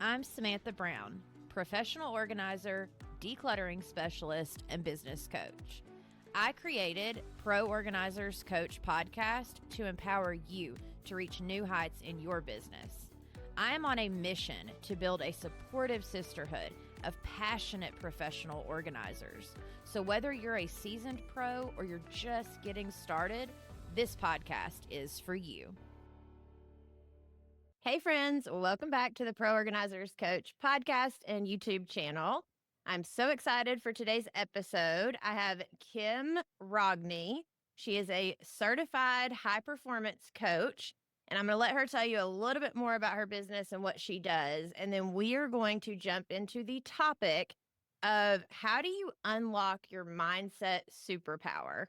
I'm Samantha Brown, professional organizer, decluttering specialist, and business coach. I created Pro Organizers Coach podcast to empower you to reach new heights in your business. I am on a mission to build a supportive sisterhood of passionate professional organizers. So whether you're a seasoned pro or you're just getting started, this podcast is for you. Hey friends, welcome back to the Pro Organizers Coach podcast and YouTube channel. I'm so excited for today's episode. I have Kim Rogne. She is a certified high performance coach, and I'm going to let her tell you a little bit more about her business and what she does. And then we are going to jump into the topic of how do you unlock your mindset superpower?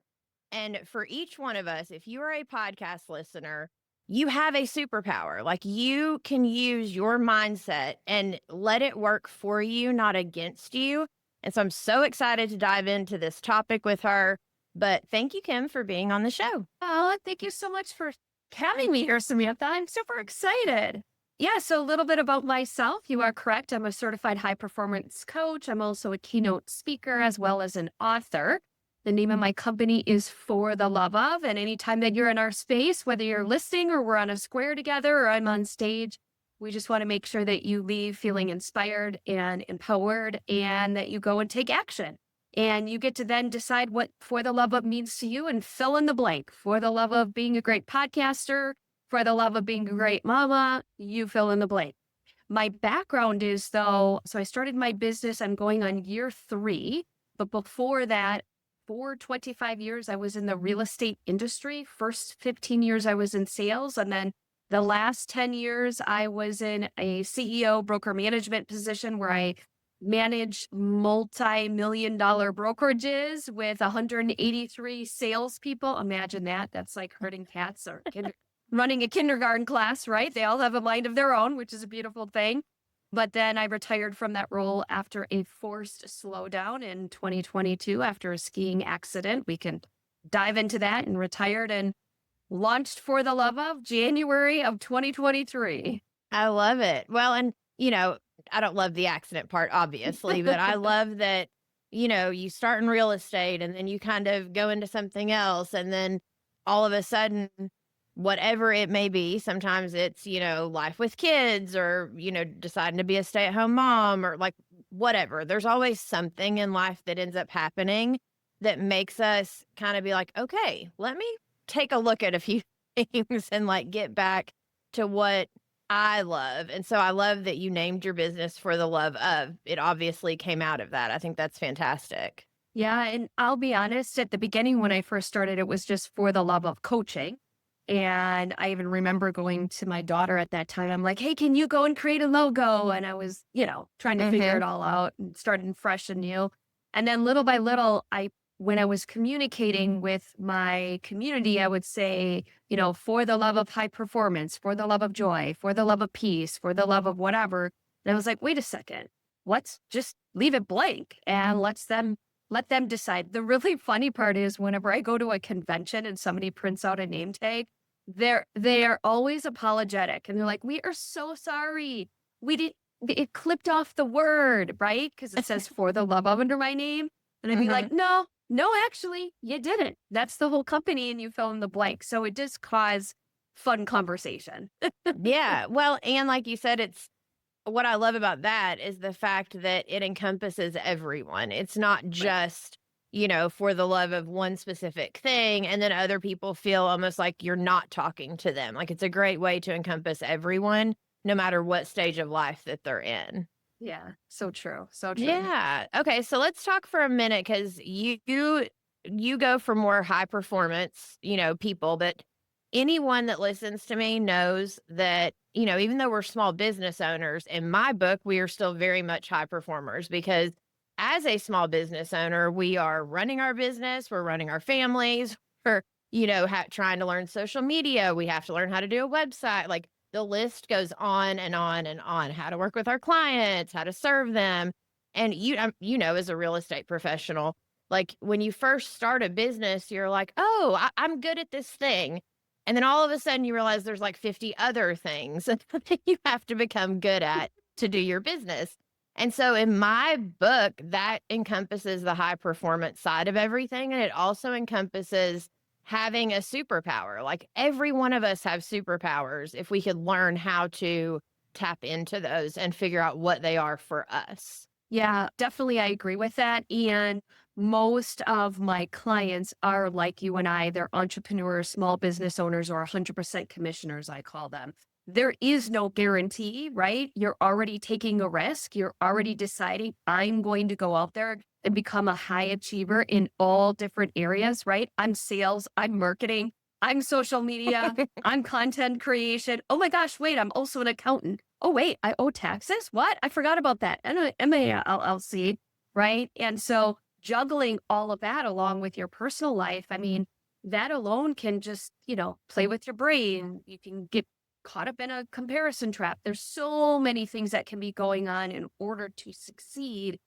And for each one of us, if you are a podcast listener, you have a superpower. Like, you can use your mindset and let it work for you, not against you. And so I'm so excited to dive into this topic with her. But thank you, Kim, for being on the show. Oh, thank you so much for having me here, Samantha. I'm super excited. Yeah, so a little bit about myself. You are correct. I'm a certified high performance coach. I'm also a keynote speaker as well as an author. The name of my company is For the Love Of. And anytime that you're in our space, whether you're listening or we're on a square together or I'm on stage, we just want to make sure that you leave feeling inspired and empowered and that you go and take action. And you get to then decide what For the Love Of means to you and fill in the blank. For the love of being a great podcaster, for the love of being a great mama, you fill in the blank. My background is, though, so I started my business, I'm going on year 3, but before that, for 25 years, I was in the real estate industry. First 15 years, I was in sales. And then the last 10 years, I was in a CEO broker management position where I managed multi-million-dollar brokerages with 183 salespeople. Imagine that. That's like herding cats or running a kindergarten class, right? They all have a mind of their own, which is a beautiful thing. But then I retired from that role after a forced slowdown in 2022 after a skiing accident. We can dive into that, and retired and launched For the Love Of January of 2023. I love it. Well, and, I don't love the accident part, obviously, but I love that, you start in real estate and then you kind of go into something else. And then all of a sudden, whatever it may be, sometimes it's, life with kids or, deciding to be a stay-at-home mom or like whatever. There's always something in life that ends up happening that makes us kind of be like, okay, let me take a look at a few things and like get back to what I love. And so I love that you named your business For the Love Of. It obviously came out of that. I think that's fantastic. Yeah. And I'll be honest, at the beginning when I first started, it was just For the Love Of Coaching. And I even remember going to my daughter at that time. I'm like, hey, can you go and create a logo? And I was, trying to figure it all out and starting fresh and new. And then little by little, when I was communicating with my community, I would say, for the love of high performance, for the love of joy, for the love of peace, for the love of whatever. And I was like, wait a second, let's just leave it blank and let them decide. The really funny part is whenever I go to a convention and somebody prints out a name tag, they are always apologetic. And they're like, we are so sorry. It clipped off the word, right? Because it says For the Love Of under my name. And I'd be like, no, actually, you didn't. That's the whole company and you fill in the blank. So it does cause fun conversation. Yeah. Well, and like you said, it's what I love about that is the fact that it encompasses everyone. It's not just, for the love of one specific thing. And then other people feel almost like you're not talking to them. Like, it's a great way to encompass everyone, no matter what stage of life that they're in. Yeah. So true. So true. Yeah. Okay. So let's talk for a minute, because you go for more high performance, people, but anyone that listens to me knows that, even though we're small business owners, in my book, we are still very much high performers, because as a small business owner, we are running our business, we're running our families, we're, trying to learn social media. We have to learn how to do a website. Like, the list goes on and on and on, how to work with our clients, how to serve them. And as a real estate professional, like, when you first start a business, you're like, oh, I'm good at this thing. And then all of a sudden you realize there's like 50 other things that you have to become good at to do your business. And so in my book, that encompasses the high performance side of everything. And it also encompasses having a superpower. Like every one of us have superpowers if we could learn how to tap into those and figure out what they are for us. Yeah, definitely. I agree with that. And most of my clients are like you and I, they're entrepreneurs, small business owners, or 100% commissioners, I call them. There is no guarantee, right? You're already taking a risk. You're already deciding, I'm going to go out there and become a high achiever in all different areas, right? I'm sales, I'm marketing, I'm social media, I'm content creation. Oh my gosh, wait, I'm also an accountant. Oh, wait, I owe taxes? What? I forgot about that. MALLC, right? And so juggling all of that along with your personal life, I mean, that alone can just, play with your brain. You can get caught up in a comparison trap. There's so many things that can be going on in order to succeed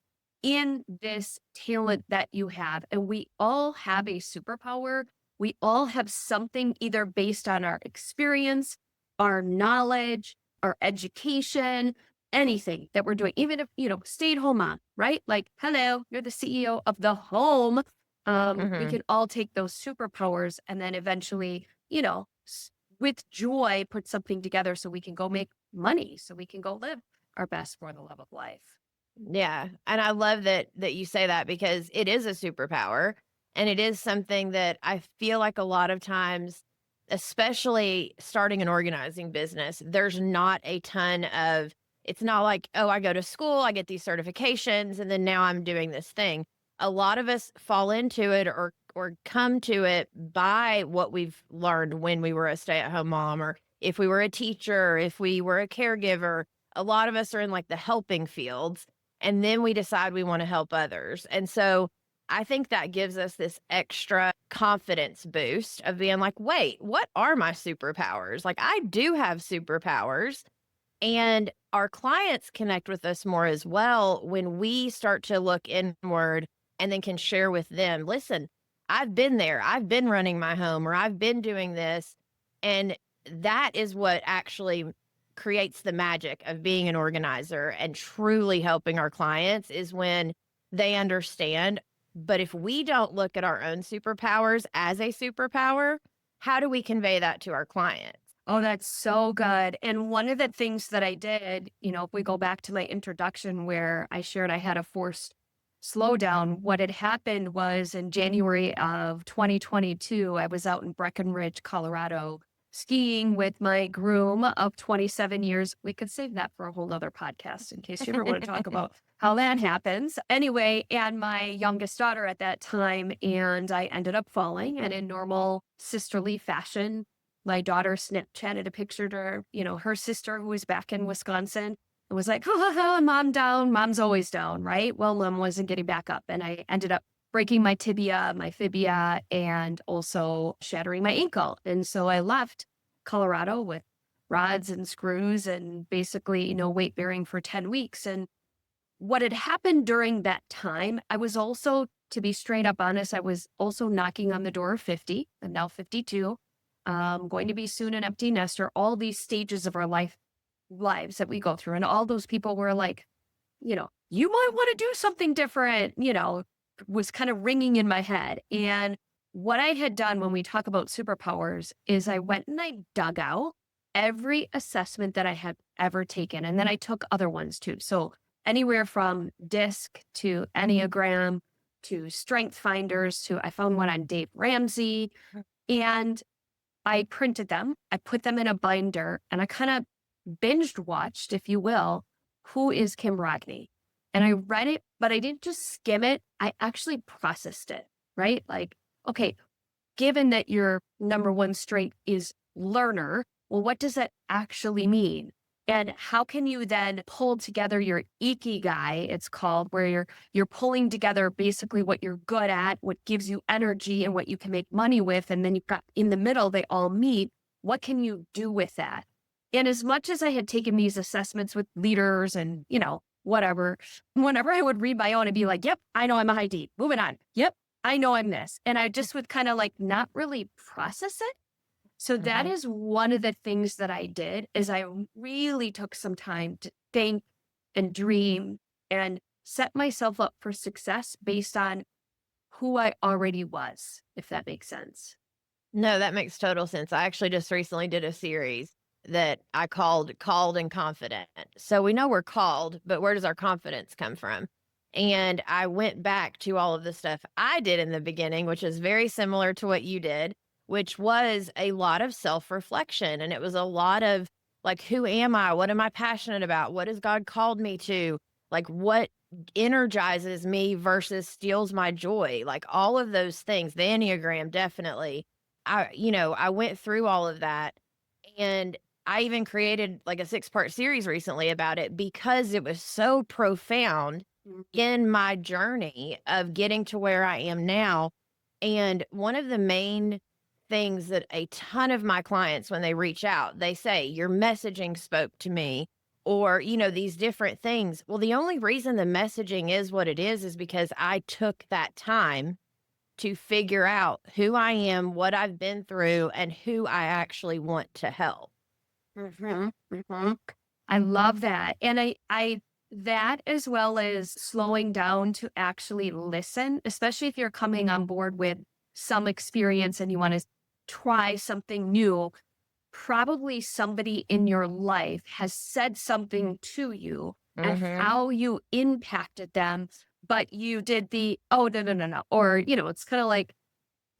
in this talent that you have. And we all have a superpower. We all have something either based on our experience, our knowledge, our education, anything that we're doing, even if, stay at home mom, right? Like, hello, you're the CEO of the home. We Hmm. can all take those superpowers and then eventually, with joy, put something together so we can go make money, so we can go live our best for the love of life. Yeah. And I love that you say that because it is a superpower and it is something that I feel like a lot of times, especially starting an organizing business, there's not a ton of it's not like, oh, I go to school, I get these certifications, and then now I'm doing this thing. A lot of us fall into it or come to it by what we've learned when we were a stay-at-home mom, or if we were a teacher, if we were a caregiver. A lot of us are in like the helping fields and then we decide we want to help others. And so I think that gives us this extra confidence boost of being like, wait, what are my superpowers? Like, I do have superpowers. And our clients connect with us more as well when we start to look inward and then can share with them, listen, I've been there. I've been running my home or I've been doing this. And that is what actually creates the magic of being an organizer and truly helping our clients is when they understand. But if we don't look at our own superpowers as a superpower, how do we convey that to our clients? Oh, that's so good. And one of the things that I did, if we go back to my introduction where I shared I had a forced slowdown, what had happened was in January of 2022, I was out in Breckenridge, Colorado, skiing with my groom of 27 years. We could save that for a whole other podcast in case you ever want to talk about how that happens. Anyway, and my youngest daughter at that time, and I ended up falling. And in normal sisterly fashion, my daughter Snapchatted a picture to her sister who was back in Wisconsin and was like, mom down. Mom's always down, right? Well, mom wasn't getting back up. And I ended up breaking my tibia, my fibia, and also shattering my ankle. And so I left Colorado with rods and screws and basically, weight bearing for 10 weeks. And what had happened during that time, I was also, to be straight up honest, I was also knocking on the door of 50. I'm now 52. Going to be soon an empty nester, all these stages of our lives that we go through. And all those people were like, you might want to do something different, was kind of ringing in my head. And what I had done when we talk about superpowers is I went and I dug out every assessment that I had ever taken. And then I took other ones too. So anywhere from DISC to Enneagram to Strength Finders to I found one on Dave Ramsey. And I printed them, I put them in a binder, and I kind of binged watched, if you will, who is Kim Rogne. And I read it, but I didn't just skim it. I actually processed it, right? Like, okay, given that your number one strength is learner, well, what does that actually mean? And how can you then pull together your ikigai, it's called, where you're pulling together basically what you're good at, what gives you energy and what you can make money with. And then you've got in the middle, they all meet. What can you do with that? And as much as I had taken these assessments with leaders and, whatever, whenever I would read my own, I'd be like, yep, I know I'm a high D. Moving on. Yep, I know I'm this. And I just would kind of like not really process it. So that Mhm. is one of the things that I did is I really took some time to think and dream and set myself up for success based on who I already was, if that makes sense. No, that makes total sense. I actually just recently did a series that I called and confident. So we know we're called, but where does our confidence come from? And I went back to all of the stuff I did in the beginning, which is very similar to what you did, which was a lot of self-reflection. And it was a lot of like, who am I? What am I passionate about? What has God called me to? Like, what energizes me versus steals my joy? Like all of those things, the Enneagram, definitely. I went through all of that, and I even created like a 6-part series recently about it because it was so profound in my journey of getting to where I am now. And one of the main things that a ton of my clients, when they reach out, they say, your messaging spoke to me, or, these different things. Well, the only reason the messaging is what it is because I took that time to figure out who I am, what I've been through, and who I actually want to help. Mhm, mhm. I love that. And that as well as slowing down to actually listen, especially if you're coming on board with some experience and you want to try something new, probably somebody in your life has said something to you and Mhm. how you impacted them, but you did oh, no, no, no, no. Or, it's kind of like,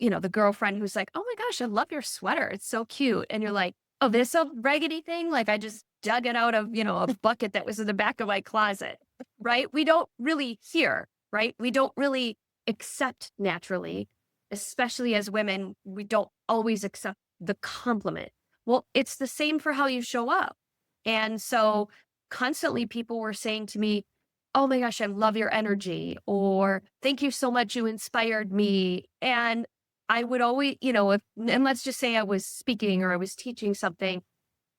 the girlfriend who's like, "Oh my gosh, I love your sweater. It's so cute." And you're like, "Oh, this a raggedy thing? Like I just dug it out of, a bucket that was in the back of my closet." Right? We don't really hear, right? We don't really accept naturally, especially as women, we don't always accept the compliment. Well, it's the same for how you show up. And so constantly people were saying to me, "Oh my gosh, I love your energy," or "Thank you so much. You inspired me." And I would always, and let's just say I was speaking or I was teaching something,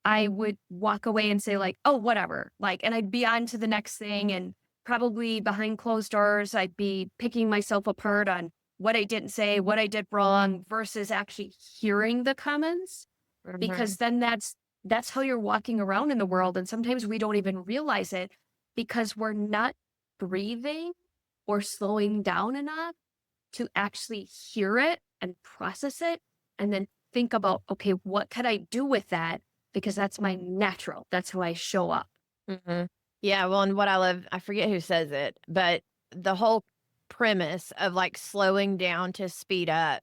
I would walk away and say like, "Oh, whatever." Like, and I'd be on to the next thing. And probably behind closed doors, I'd be picking myself apart on what I didn't say, what I did wrong versus actually hearing the comments, Mhm. because then that's how you're walking around in the world. And sometimes we don't even realize it because we're not breathing or slowing down enough to actually hear it and process it and then think about, okay, what could I do with that? Because that's my natural. That's how I show up. Mhm. Yeah, well, and what I love, I forget who says it, but the whole premise of like slowing down to speed up.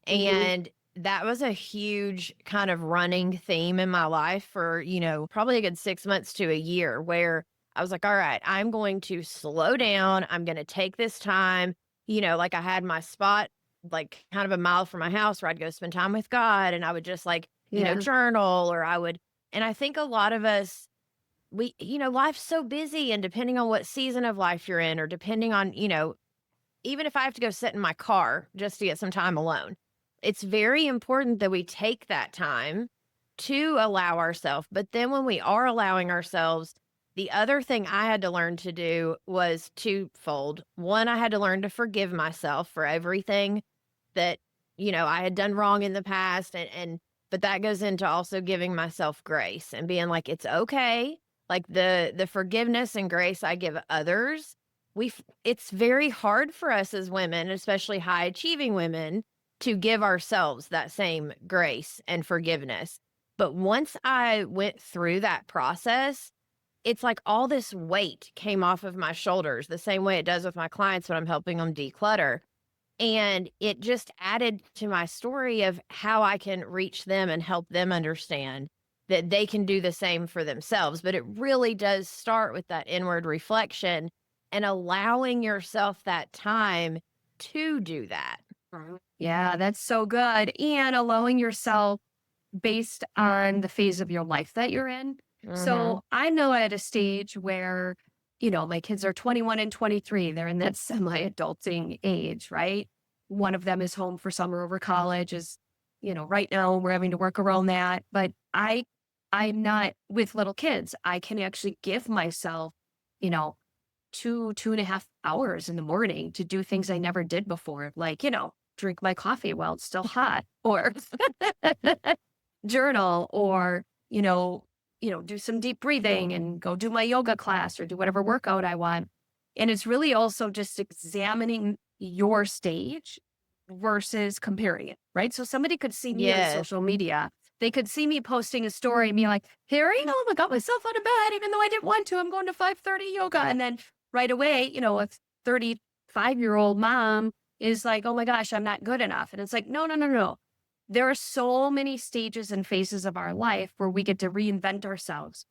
Hmm. And that was a huge kind of running theme in my life for, probably a good 6 months to a year where I was like, all right, I'm going to slow down. I'm going to take this time. Like I had my spot, like kind of a mile from my house where I'd go spend time with God, and I would just like, Yeah. journal, or and I think a lot of us, life's so busy, and depending on what season of life you're in, or depending on, even if I have to go sit in my car just to get some time alone, it's very important that we take that time to allow ourselves. But then when we are allowing ourselves, the other thing I had to learn to do was twofold. One, I had to learn to forgive myself for everything that, I had done wrong in the past. But that goes into also giving myself grace and being like, it's okay. Like the forgiveness and grace I give others, it's very hard for us as women, especially high achieving women, to give ourselves that same grace and forgiveness. But once I went through that process, it's like all this weight came off of my shoulders, the same way it does with my clients when I'm helping them declutter. And it just added to my story of how I can reach them and help them understand that they can do the same for themselves. But it really does start with that inward reflection and allowing yourself that time to do that. Yeah, that's so good. And allowing yourself based on the phase of your life that you're in. Mhm. So I'm now at a stage where, my kids are 21 and 23. They're in that semi-adulting age, right? One of them is home for summer over college is, right now we're having to work around that. But I'm not with little kids. I can actually give myself, you know, 2.5 hours in the morning to do things I never did before, like, drink my coffee while it's still hot or journal or, do some deep breathing and go do my yoga class or do whatever workout I want. And it's really also just examining your stage versus comparing it, right? So somebody could see me on Yes. social media. They could see me posting a story and be like, here, I got myself out of bed, even though I didn't want to. I'm going to 5:30 yoga. And then right away, a 35-year-old mom is like, oh my gosh, I'm not good enough. And it's like, no, no, no, no. There are so many stages and phases of our life where we get to reinvent ourselves.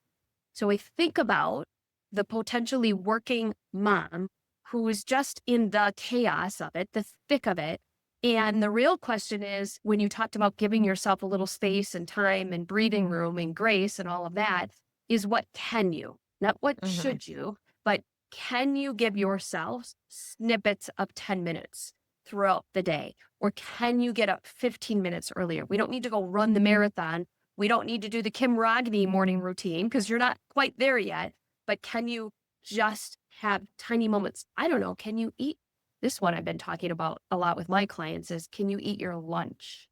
So we think about the potentially working mom who is just in the chaos of it, the thick of it. And the real question is, when you talked about giving yourself a little space and time and breathing room and grace and all of that, is what can you, not what should you, but can you give yourself snippets of 10 minutes throughout the day? Or can you get up 15 minutes earlier? We don't need to go run the marathon. We don't need to do the Kim Rogne morning routine because you're not quite there yet. But can you just have tiny moments? I don't know. Can you eat? This one I've been talking about a lot with my clients is, can you eat your lunch?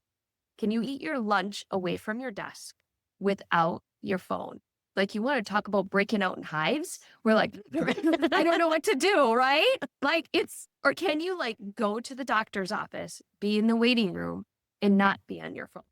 Can you eat your lunch away from your desk without your phone? Like, you want to talk about breaking out in hives? We're like, I don't know what to do, right? Or can you go to the doctor's office, be in the waiting room and not be on your phone?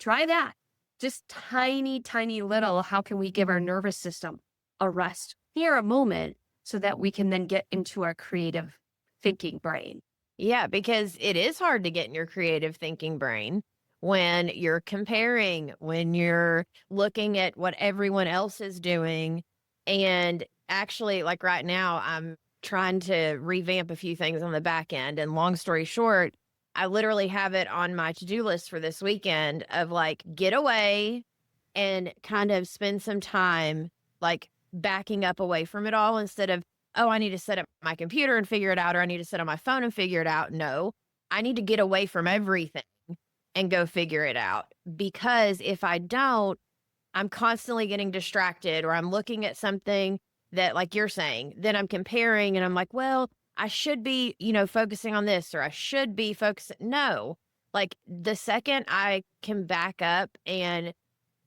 Try that. Just tiny, tiny little, how can we give our nervous system a rest here, a moment, so that we can then get into our creative thinking brain? Yeah, because it is hard to get in your creative thinking brain when you're comparing, when you're looking at what everyone else is doing. And actually, like right now, I'm trying to revamp a few things on the back end. And long story short, I literally have it on my to-do list for this weekend of get away and kind of spend some time backing up away from it all instead of, oh, I need to set up my computer and figure it out, or I need to sit on my phone and figure it out. No, I need to get away from everything and go figure it out. Because if I don't, I'm constantly getting distracted, or I'm looking at something that, like you're saying, then I'm comparing and I'm like, well, I should be, focusing on this, or I should be focusing. No, the second I can back up and,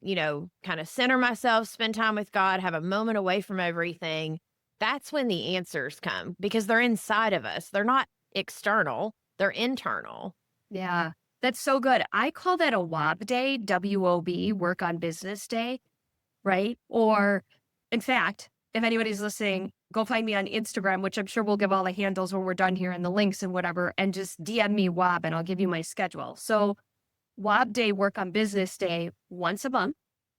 kind of center myself, spend time with God, have a moment away from everything, that's when the answers come, because they're inside of us. They're not external, they're internal. Yeah, that's so good. I call that a WOB day, WOB, work on business day, right? Or in fact, if anybody's listening, go find me on Instagram, which I'm sure we'll give all the handles when we're done here and the links and whatever, and just DM me WOB and I'll give you my schedule. So WOB day, work on business day, once a month.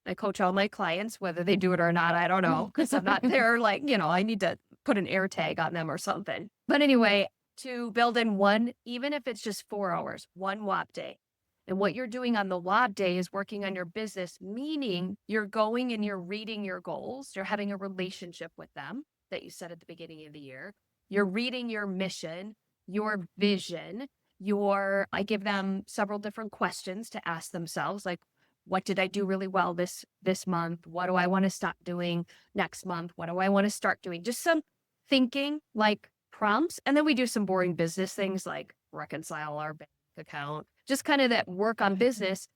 I coach all my clients, whether they do it or not, I don't know, because I'm not there. I need to put an air tag on them or something. But anyway, to build in one, even if it's just 4 hours, one WOB day. And what you're doing on the WOB day is working on your business, meaning you're going and you're reading your goals. You're having a relationship with them that you set at the beginning of the year. You're reading your mission, your vision, I give them several different questions to ask themselves, like, what did I do really well this month? What do I want to stop doing next month? What do I want to start doing? Just some thinking, prompts. And then we do some boring business things like reconcile our bank account, just kind of that work on business.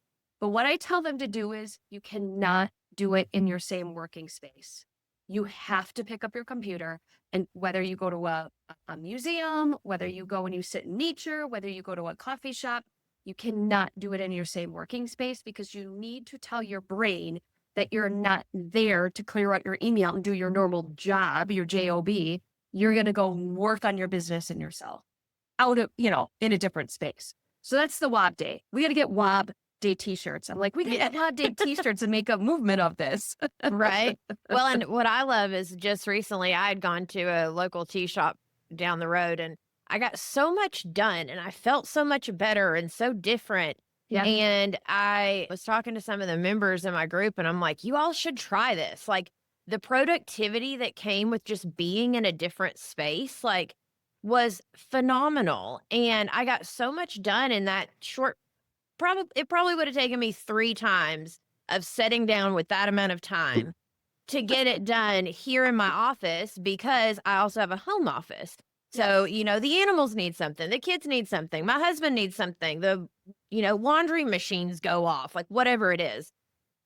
But what I tell them to do is, you cannot do it in your same working space. You have to pick up your computer, and whether you go to a museum, whether you go and you sit in nature, whether you go to a coffee shop, you cannot do it in your same working space, because you need to tell your brain that you're not there to clear out your email and do your normal job, your job. You're going to go work on your business and yourself out of, in a different space. So that's the WOB day. We got to get WOB day t-shirts. I'm like, we got to get WOB day t-shirts and make a movement of this. Right. Well, and what I love is, just recently I had gone to a local tea shop down the road, and I got so much done and I felt so much better and so different. Yeah. And I was talking to some of the members in my group, and I'm like, you all should try this. The productivity that came with just being in a different space, was phenomenal. And I got so much done in that short, it probably would have taken me 3 times of sitting down with that amount of time to get it done here in my office, because I also have a home office. So, the animals need something, the kids need something, my husband needs something, the, laundry machines go off, whatever it is.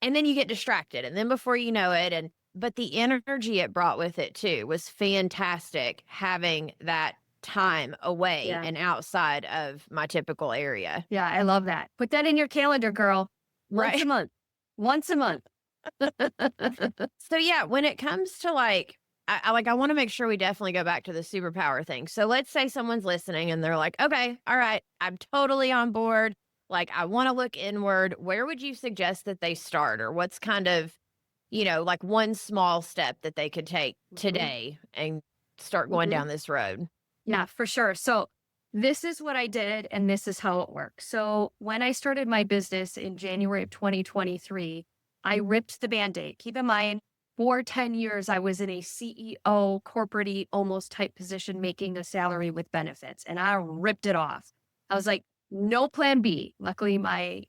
And then you get distracted. And then before you know it, but the energy it brought with it too was fantastic, having that time away Yeah. and outside of my typical area. Yeah, I love that. Put that in your calendar, girl. Once a Right. month. Once a month. So yeah, when it comes to like, I want to make sure we definitely go back to the superpower thing. So let's say someone's listening and they're like, okay, all right, I'm totally on board. Like, I want to look inward. Where would you suggest that they start, or what's kind of, like one small step that they could take today and start going down this road? Yeah, for sure. So this is what I did, and this is how it works. So when I started my business in January of 2023, I ripped the Band-Aid. Keep in mind, for 10 years, I was in a CEO, corporate almost type position, making a salary with benefits, and I ripped it off. I was like, no plan B. Luckily, my,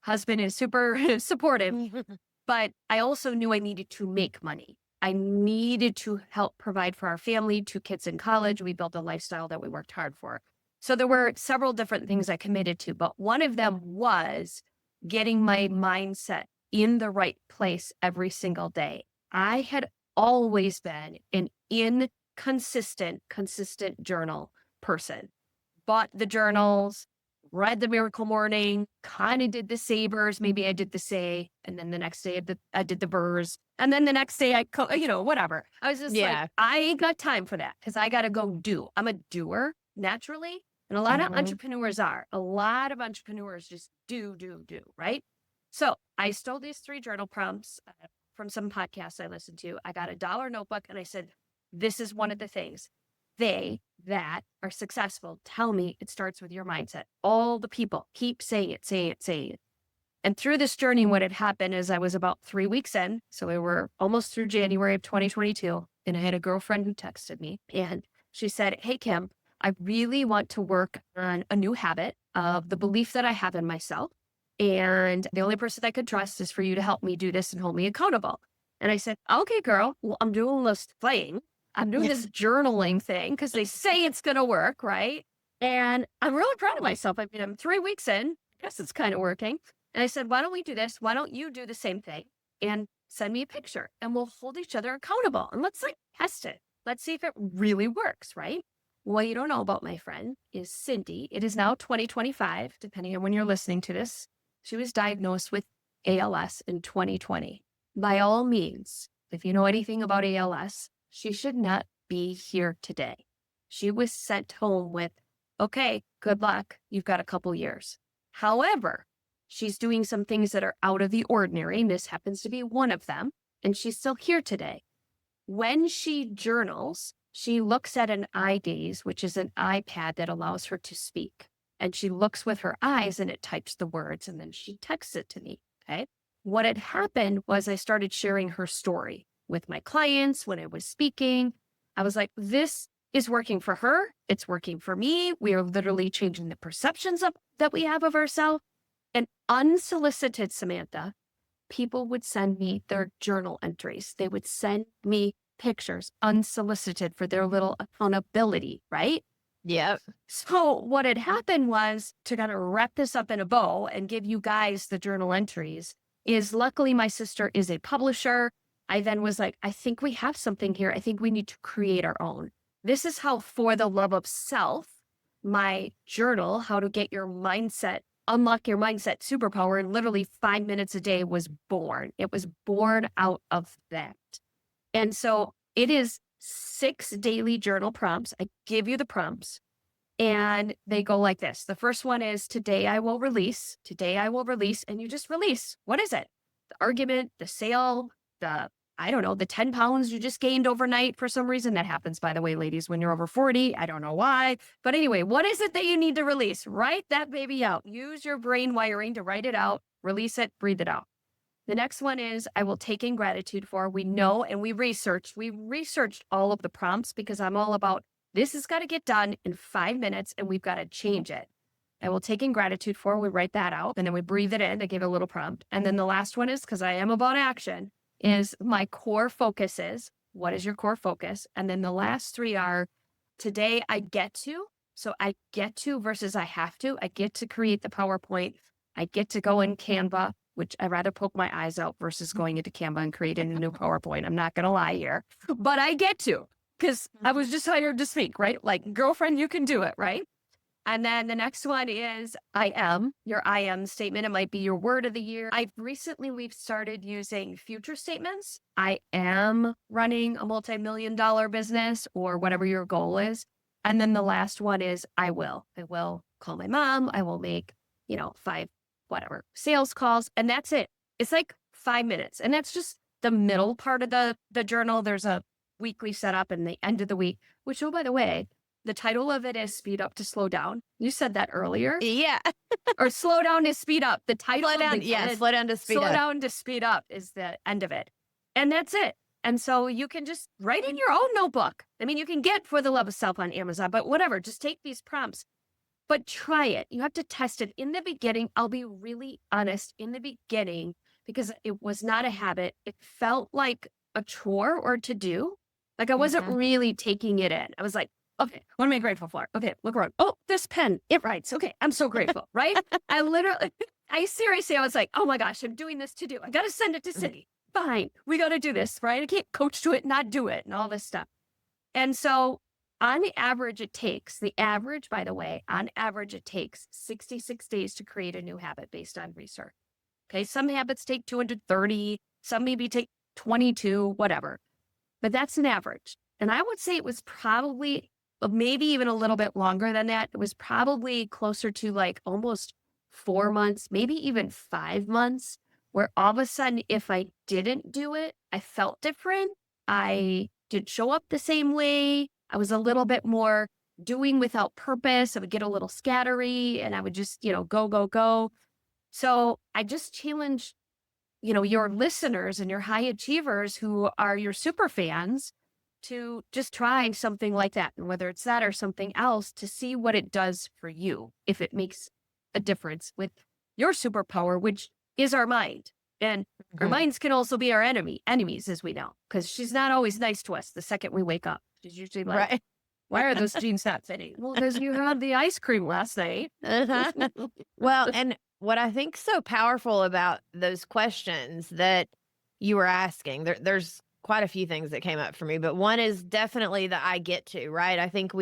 husband is super supportive, but I also knew I needed to make money. I needed to help provide for our family, 2 kids in college. We built a lifestyle that we worked hard for. So there were several different things I committed to, but one of them was getting my mindset in the right place every single day. I had always been an consistent journal person. Bought the journals, read the Miracle Morning, kind of did the sabers. Maybe I did the say, and then the next day I did the burrs. And then the next day whatever. I was just like, I ain't got time for that because I got to go do. I'm a doer naturally. And a lot of entrepreneurs are. A lot of entrepreneurs just do, right? So I stole these 3 journal prompts from some podcasts I listened to. I got a $1 notebook and I said, this is one of the things. They that are successful tell me it starts with your mindset. All the people keep saying it. And through this journey, what had happened is I was about 3 weeks in. So we were almost through January of 2022. And I had a girlfriend who texted me and she said, hey, Kim, I really want to work on a new habit of the belief that I have in myself. And the only person I could trust is for you to help me do this and hold me accountable. And I said, okay, girl, well, I'm doing this thing. I'm doing this journaling thing because they say it's going to work, right? And I'm really proud of myself. I mean, I'm 3 weeks in. I guess it's kind of working. And I said, why don't we do this? Why don't you do the same thing and send me a picture and we'll hold each other accountable and let's test it. Let's see if it really works, right? What you don't know about my friend is Cindy. It is now 2025, depending on when you're listening to this. She was diagnosed with ALS in 2020. By all means, if you know anything about ALS, she should not be here today. She was sent home with, okay, good luck. You've got a couple years. However, she's doing some things that are out of the ordinary, and this happens to be one of them, and she's still here today. When she journals, she looks at an eye gaze, which is an iPad that allows her to speak. And she looks with her eyes and it types the words and then she texts it to me, okay? What had happened was I started sharing her story with my clients when I was speaking. I was like, this is working for her. It's working for me. We are literally changing the perceptions that we have of ourselves. And unsolicited, Samantha, people would send me their journal entries. They would send me pictures unsolicited for their little accountability, right? Yep. So what had happened was, to kind of wrap this up in a bow and give you guys the journal entries, is luckily my sister is a publisher. I then was like, I think we have something here. I think we need to create our own. This is how, for the love of self, my journal, how to get your mindset, unlock your mindset superpower in literally 5 minutes a day, was born. It was born out of that. And so it is 6 daily journal prompts. I give you the prompts and they go like this. The first one is, today I will release, and you just release. What is it? The argument, the sale, the 10 pounds you just gained overnight for some reason. That happens, by the way, ladies, when you're over 40. I don't know why. But anyway, what is it that you need to release? Write that baby out. Use your brain wiring to write it out, release it, breathe it out. The next one is, I will take in gratitude for. We know and we researched all of the prompts because I'm all about, this has got to get done in 5 minutes and we've got to change it. I will take in gratitude for. We write that out and then we breathe it in. I give a little prompt. And then the last one is, because I am about action, is my core focus is. What is your core focus? And then the last 3 are, today I get to. So I get to versus I have to. I get to create the PowerPoint. I get to go in Canva, which I'd rather poke my eyes out versus going into Canva and creating a new PowerPoint. I'm not going to lie here, but I get to, because I was just hired to speak, right? Like, girlfriend, you can do it, right? And then the next one is I am, your I am statement. It might be your word of the year. We've started using future statements. I am running a multi-million-dollar business, or whatever your goal is. And then the last one is I will. I will call my mom. I will make, 5, sales calls. And that's it. It's like 5 minutes. And that's just the middle part of the journal. There's a weekly setup and the end of the week, which, oh, by the way, the title of it is Speed Up to Slow Down. You said that earlier. Yeah. Or Slow Down to Speed Up. The title Slow down. of the Yeah. Slow down to speed up. Slow Down to Speed Up is the end of it. And that's it. And so you can just write in your own notebook. I mean, you can get For the Love of Self on Amazon, but whatever, just take these prompts, but try it. You have to test it. In the beginning, I'll be really honest, in the beginning, because it was not a habit, it felt like a chore or to do. Like I wasn't really taking it in. I was like, okay, what am I grateful for? Okay, look around. Oh, this pen, it writes. Okay, I'm so grateful, right? I seriously, I was like, oh my gosh, I'm doing this to do. I got to send it to Cindy. Fine, we got to do this, right? I can't coach to it, not do it, and all this stuff. And so on the average, by the way, on average, it takes 66 days to create a new habit based on research. Okay, some habits take 230, some maybe take 22, whatever. But that's an average. And I would say it was probably maybe even a little bit longer than that. It was probably closer to like almost 4 months, maybe even 5 months, where all of a sudden, if I didn't do it, I felt different. I didn't show up the same way. I was a little bit more doing without purpose. I would get a little scattery and I would just, go, go, go. So I just challenge, your listeners and your high achievers who are your super fans to just try something like that. And whether it's that or something else, to see what it does for you, if it makes a difference with your superpower, which is our mind. And our minds can also be our enemies, as we know, because she's not always nice to us the second we wake up. She's usually like, right. Why are those jeans not fitting? Well, because you had the ice cream last night. Well, and what I think so powerful about those questions that you were asking, there's quite a few things that came up for me, but one is definitely the I get to, right? I think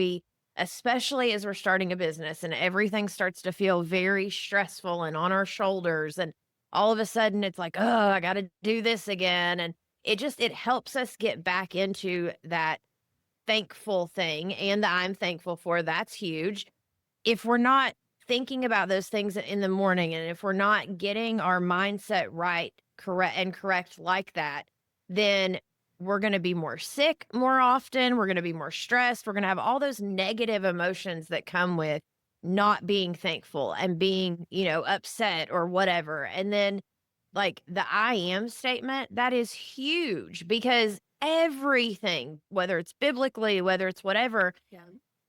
especially as we're starting a business and everything starts to feel very stressful and on our shoulders, and all of a sudden it's like, oh, I got to do this again. And it helps us get back into that thankful thing, and the I'm thankful for. That's huge. If we're not thinking about those things in the morning, and if we're not getting our mindset right, correct like that, then we're going to be more sick more often. We're going to be more stressed. We're going to have all those negative emotions that come with not being thankful and being, upset or whatever. And then like the I am statement, that is huge, because everything, whether it's biblically, whether it's whatever,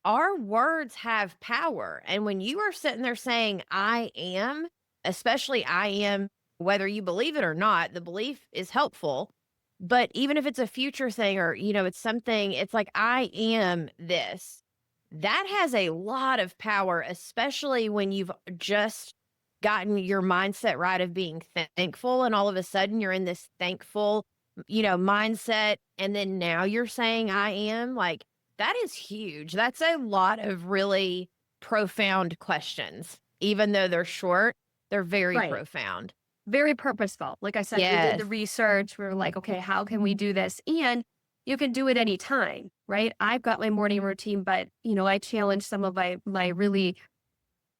our words have power. And when you are sitting there saying, I am, especially I am, whether you believe it or not, the belief is helpful. But even if it's a future thing or, it's something, it's like, I am this. That has a lot of power, especially when you've just gotten your mindset right of being thankful. And all of a sudden you're in this thankful, mindset. And then now you're saying I am, like, that is huge. That's a lot of really profound questions. Even though they're short, they're very profound. Very purposeful. Like I said, we did the research. We were like, okay, how can we do this? And you can do it anytime, right? I've got my morning routine, but, I challenge some of my really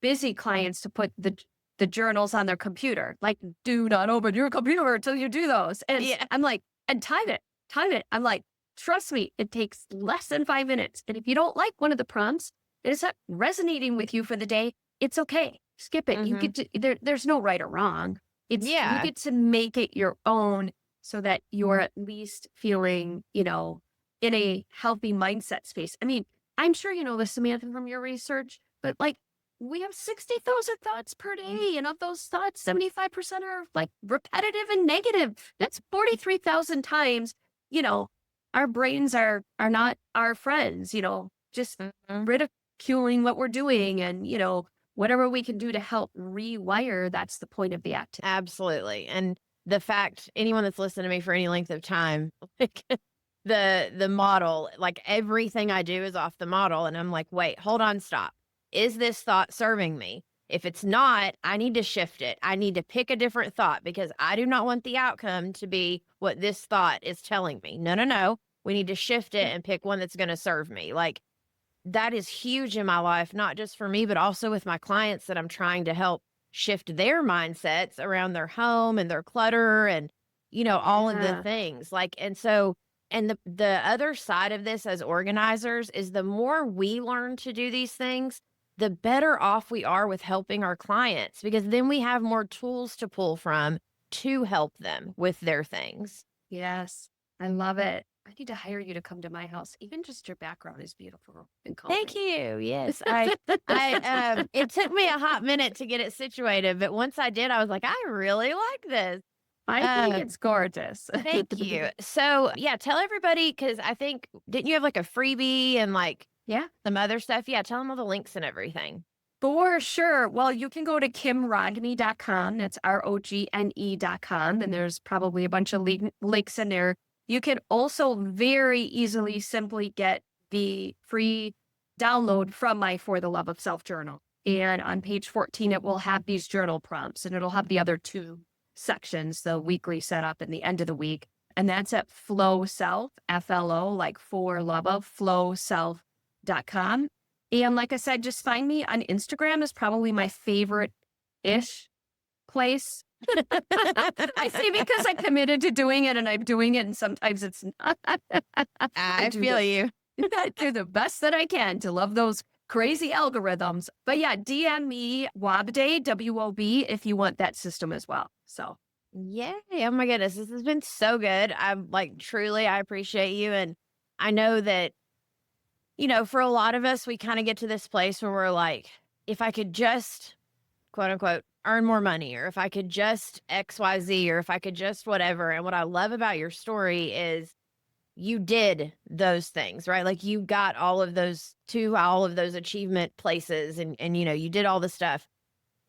busy clients to put the journals on their computer. Like, do not open your computer until you do those. And I'm like, and time it. I'm like, trust me, it takes less than 5 minutes. And if you don't like one of the prompts, and it's not resonating with you for the day, it's okay. Skip it. You get to, there's no right or wrong. You get to make it your own so that you're at least feeling, in a healthy mindset space. I mean, I'm sure you know this, Samantha, from your research, but like, we have 60,000 thoughts per day. And of those thoughts, 75% are like repetitive and negative. That's 43,000 times, our brains are not our friends, just ridiculing what we're doing and, whatever we can do to help rewire, that's the point of the activity. Absolutely. And the fact, anyone that's listened to me for any length of time, like the model, like everything I do is off the model. And I'm like, wait, hold on, stop. Is this thought serving me? If it's not, I need to shift it. I need to pick a different thought because I do not want the outcome to be what this thought is telling me. No, no, no. We need to shift it and pick one that's going to serve me. Like that is huge in my life, not just for me, but also with my clients that I'm trying to help shift their mindsets around their home and their clutter and, all of the Yeah. things. Like, and so, and the other side of this as organizers is the more we learn to do these things, the better off we are with helping our clients because then we have more tools to pull from to help them with their things. Yes. I love it. I need to hire you to come to my house. Even just your background is beautiful and Thank calming. you. Yes. It took me a hot minute to get it situated, but once I did, I was like, I really like this. I think Uh, it's gorgeous. Thank you. So yeah, tell everybody, cause I think, didn't you have like a freebie and like Yeah. some other stuff? Yeah. Tell them all the links and everything. For sure. Well, you can go to kimrogne.com. That's ROGNE.com. And there's probably a bunch of links in there. You can also very easily simply get the free download from my For the Love of Self journal. And on page 14, it will have these journal prompts and it'll have the other two sections, the weekly setup and the end of the week. And that's at Flow Self, FLO, like for love of, flowself.com. And like I said, just find me on Instagram is probably my favorite-ish place. I say because I committed to doing it and I'm doing it and sometimes it's not. I feel you. I do the best that I can to love those crazy algorithms. But yeah, DM me WOBDAY, W-O-B, if you want that system as well. So Yay. Oh my goodness. This has been so good. I'm like, truly, I appreciate you. And I know that, for a lot of us, we kind of get to this place where we're like, if I could just, quote unquote, earn more money, or if I could just XYZ, or if I could just whatever. And what I love about your story is you did those things, right? Like you got all of those achievement places and you did all the stuff.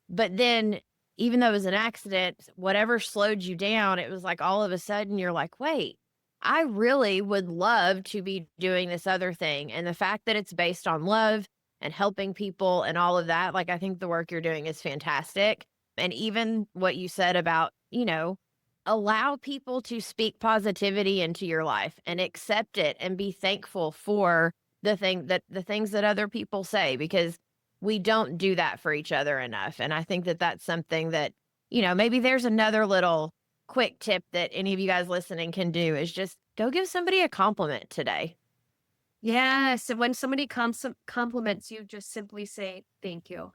But then even though it was an accident, whatever slowed you down, it was like all of a sudden you're like, wait, I really would love to be doing this other thing. And the fact that it's based on love and helping people and all of that, like I think the work you're doing is fantastic. And even what you said about, allow people to speak positivity into your life and accept it and be thankful for the things that other people say, because we don't do that for each other enough. And I think that that's something that, maybe there's another little quick tip that any of you guys listening can do is just go give somebody a compliment today. yes, and when somebody compliments you, just simply say thank you,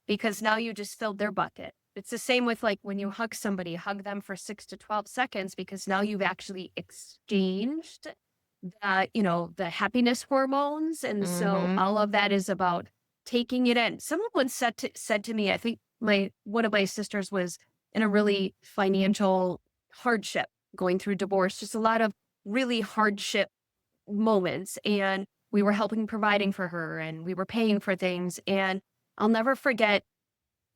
because now you just filled their bucket. It's the same with like when you hug somebody, hug them for 6 to 12 seconds, because now you've actually exchanged the happiness hormones. And so Mhm. all of that is about taking it in. Someone once said to me, I think one of my sisters was in a really financial hardship, going through divorce, just a lot of really hardship moments. And we were helping providing for her and we were paying for things. And I'll never forget,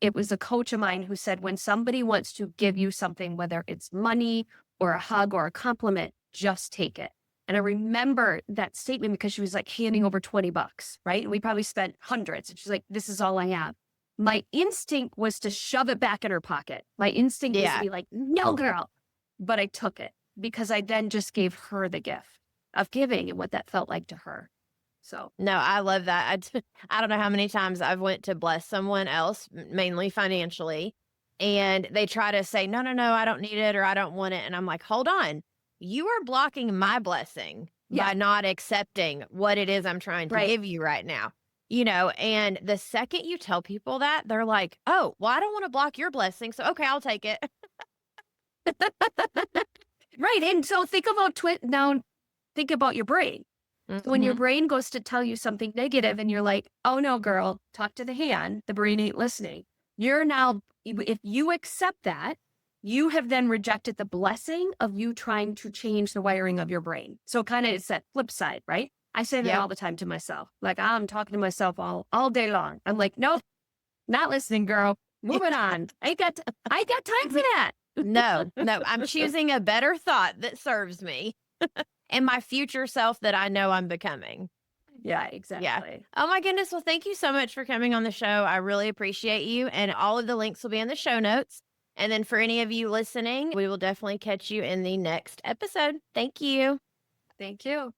it was a coach of mine who said, when somebody wants to give you something, whether it's money or a hug or a compliment, just take it. And I remember that statement because she was like handing over $20, right? And we probably spent hundreds. And she's like, this is all I have. My instinct was to shove it back in her pocket. My instinct was to be like, no, girl. But I took it because I then just gave her the gift of giving and what that felt like to her. So No, I love that. I don't know how many times I've went to bless someone else, mainly financially, and they try to say, no, no, no, I don't need it or I don't want it. And I'm like, hold on. You are blocking my blessing yeah, by not accepting what it is I'm trying to right. give you right now. And the second you tell people that, they're like, oh, well, I don't want to block your blessing. So, okay, I'll take it. Right. And so think about now, think about your brain. So when your Mhm. brain goes to tell you something negative and you're like, oh no, girl, talk to the hand, the brain ain't listening. You're now, if you accept that, you have then rejected the blessing of you trying to change the wiring of your brain. So kind of it's that flip side, right? I say that Yep. all the time to myself. Like I'm talking to myself all day long. I'm like, nope, Not listening, girl. Moving on. I got time for that. No, I'm choosing a better thought that serves me and my future self that I know I'm becoming. Yeah, exactly. Oh my goodness. Well, thank you so much for coming on the show. I really appreciate you. And all of the links will be in the show notes. And then for any of you listening, we will definitely catch you in the next episode. Thank you. Thank you.